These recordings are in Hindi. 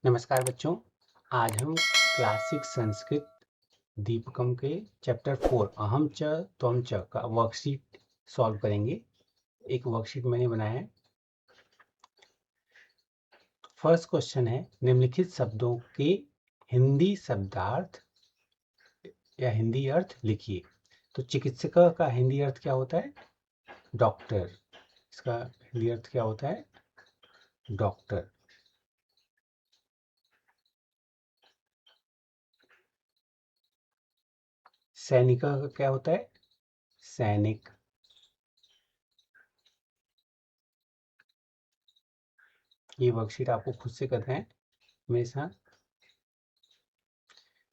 नमस्कार बच्चों। आज हम क्लासिक संस्कृत दीपकम के चैप्टर 4 अहम च त्वम च का वर्कशीट सॉल्व करेंगे। एक वर्कशीट मैंने बनाया है। फर्स्ट क्वेश्चन है, निम्नलिखित शब्दों के हिंदी शब्दार्थ या हिंदी अर्थ लिखिए। तो चिकित्सक का हिंदी अर्थ क्या होता है? डॉक्टर। इसका हिंदी अर्थ क्या होता है? डॉक्टर। सैनिक का क्या होता है? सैनिक। ये वर्कशीट आपको खुद से करना है मेरे साथ।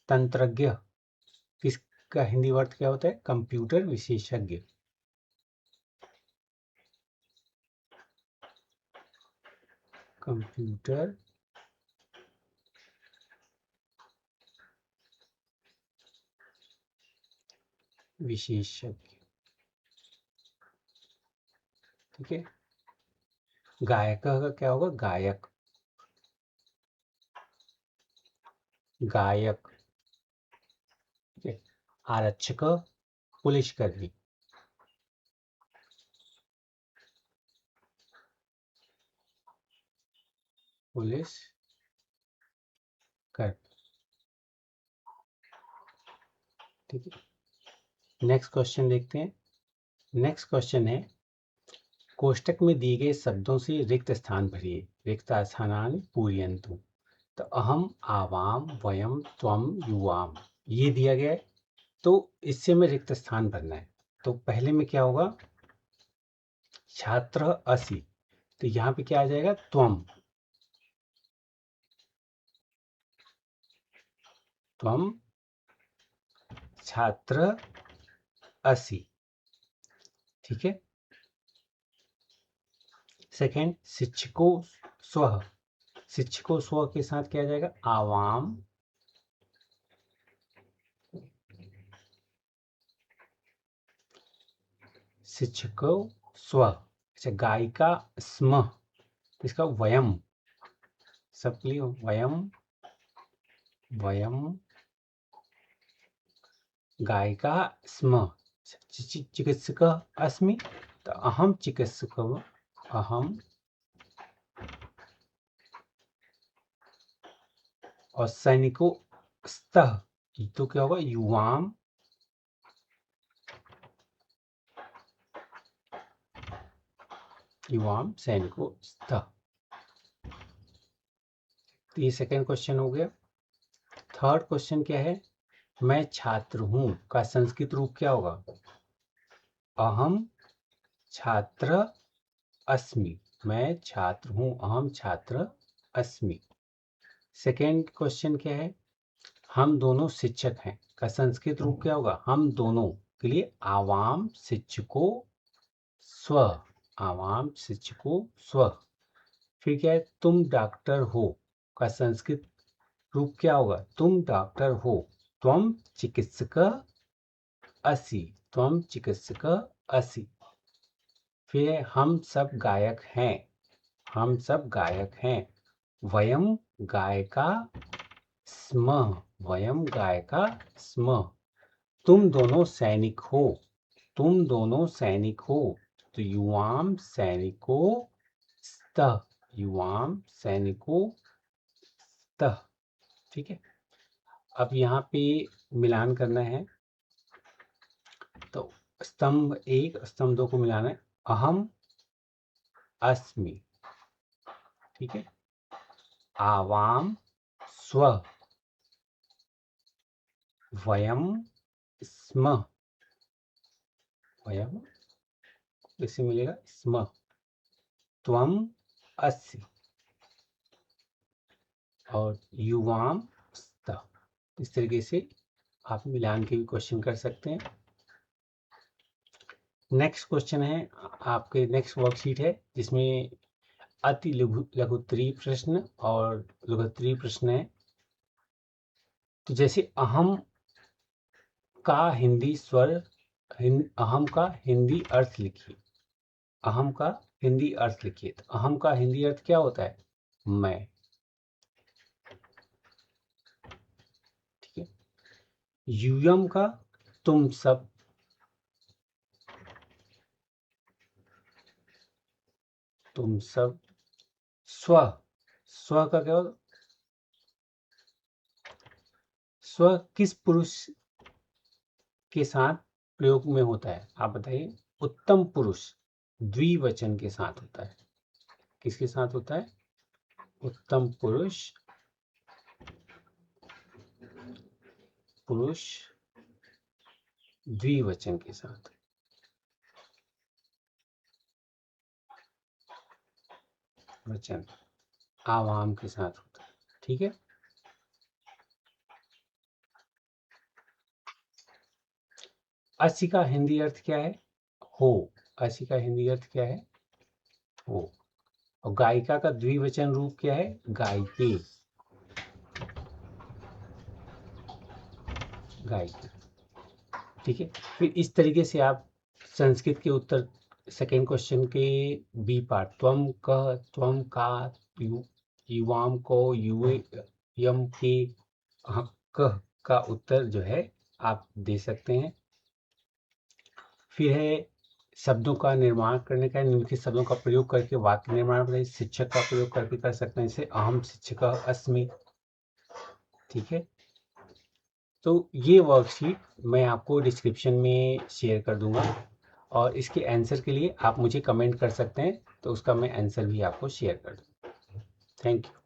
तंत्रज्ञ किसका हिंदी अर्थ क्या होता है? कंप्यूटर विशेषज्ञ। कंप्यूटर विशेषज्ञ। ठीक है। गायक का क्या होगा? गायक। गायक। ठीक है। आरक्षक पुलिसकर्मी। पुलिस कर्मी। ठीक है। नेक्स्ट क्वेश्चन देखते हैं। नेक्स्ट क्वेश्चन है, कोष्टक में दिए गए शब्दों से रिक्त स्थान भरिए। रिक्त स्थानानि पूरयन्तु। तो अहम, आवाम, वयम, त्वम, युवाम, ये दिया गया है। तो इससे हमें रिक्त स्थान भरना है। तो पहले में क्या होगा? छात्र असि। तो यहाँ पे क्या आ जाएगा? त्वम। त्वम छात्र असि। ठीक है। सेकंड, शिक्षको स्व। शिक्षको स्व के साथ क्या आ जाएगा? आवाम। शिक्षको स्व। अच्छा, गायिका स्म। इसका वयम। सब क्लियर? वयम। वयम गायिका स्म। चिकित्सक अस्मि। तो अहम चिकित्सक। अहम। और सैनिको स्तः। तो क्या होगा? युवाम। युवाम सैनिको स्तः। तो ये सेकेंड क्वेश्चन हो गया। थर्ड क्वेश्चन क्या है? मैं छात्र हूं का संस्कृत रूप क्या होगा? अहम छात्र अस्मि। मैं छात्र हूं, अहम छात्र अस्मि। सेकेंड क्वेश्चन क्या है? हम दोनों शिक्षक हैं का संस्कृत रूप क्या होगा? हम दोनों के लिए आवाम शिक्षको स्व। आवाम शिक्षको स्व। फिर क्या है? तुम डॉक्टर हो का संस्कृत रूप क्या होगा? तुम डॉक्टर हो। त्वम चिकित्सक असि। त्वम चिकित्सक असि। फिर हम सब गायक हैं। हम सब गायक हैं। वयम गायका स्म। वयम गायका स्म। तुम दोनों सैनिक हो। तुम दोनों सैनिक हो। तो युवाम सैनिको स्तः। युवाम सैनिको स्तः। ठीक है। अब यहाँ पे मिलान करना है। तो स्तंभ एक स्तंभ दो को मिलाना है। अहम अस्मि। ठीक है। आवाम स्व। वयम स्म। वयम इसे मिलेगा स्म। त्वम असि। और युवाम स्त। इस तरीके से आप मिलान के भी क्वेश्चन कर सकते हैं। नेक्स्ट क्वेश्चन है आपके, नेक्स्ट वर्कशीट है जिसमें अति लघुत्तरीय प्रश्न और लघुत्तरीय प्रश्न है। तो जैसे अहम का हिंदी स्वर, अहम का हिंदी अर्थ लिखिए। अहम का हिंदी अर्थ लिखिए। तो अहम का हिंदी अर्थ क्या होता है? मैं। यूयम का तुम सब, तुम सब। स्व, स्व का क्या होगा? स्व किस पुरुष के साथ प्रयोग में होता है, आप बताइए। उत्तम पुरुष द्विवचन के साथ होता है। किसके साथ होता है? उत्तम पुरुष, पुरुष द्विवचन के साथ। वचन आवाम के साथ होता है। ठीक है। असी का हिंदी अर्थ क्या है? हो। असी का हिंदी अर्थ क्या है? हो। और गायिका का द्विवचन रूप क्या है? गायिके, गायिका। ठीक है। फिर इस तरीके से आप संस्कृत के उत्तर सेकेंड क्वेश्चन के बी पार्ट, त्वम कह, त्वम का, युवाम को, युवे, यम के, कह का उत्तर जो है आप दे सकते हैं। फिर है शब्दों का निर्माण करने का, निम्नलिखित शब्दों का प्रयोग करके वाक्य निर्माण बनाइए। शिक्षक का प्रयोग करके कर सकते हैं, जैसे अहम शिक्षक अस्मि। ठीक है। तो ये वर्कशीट मैं आपको डिस्क्रिप्शन में शेयर कर दूंगा, और इसके आंसर के लिए आप मुझे कमेंट कर सकते हैं, तो उसका मैं आंसर भी आपको शेयर कर दूंगा। Thank you.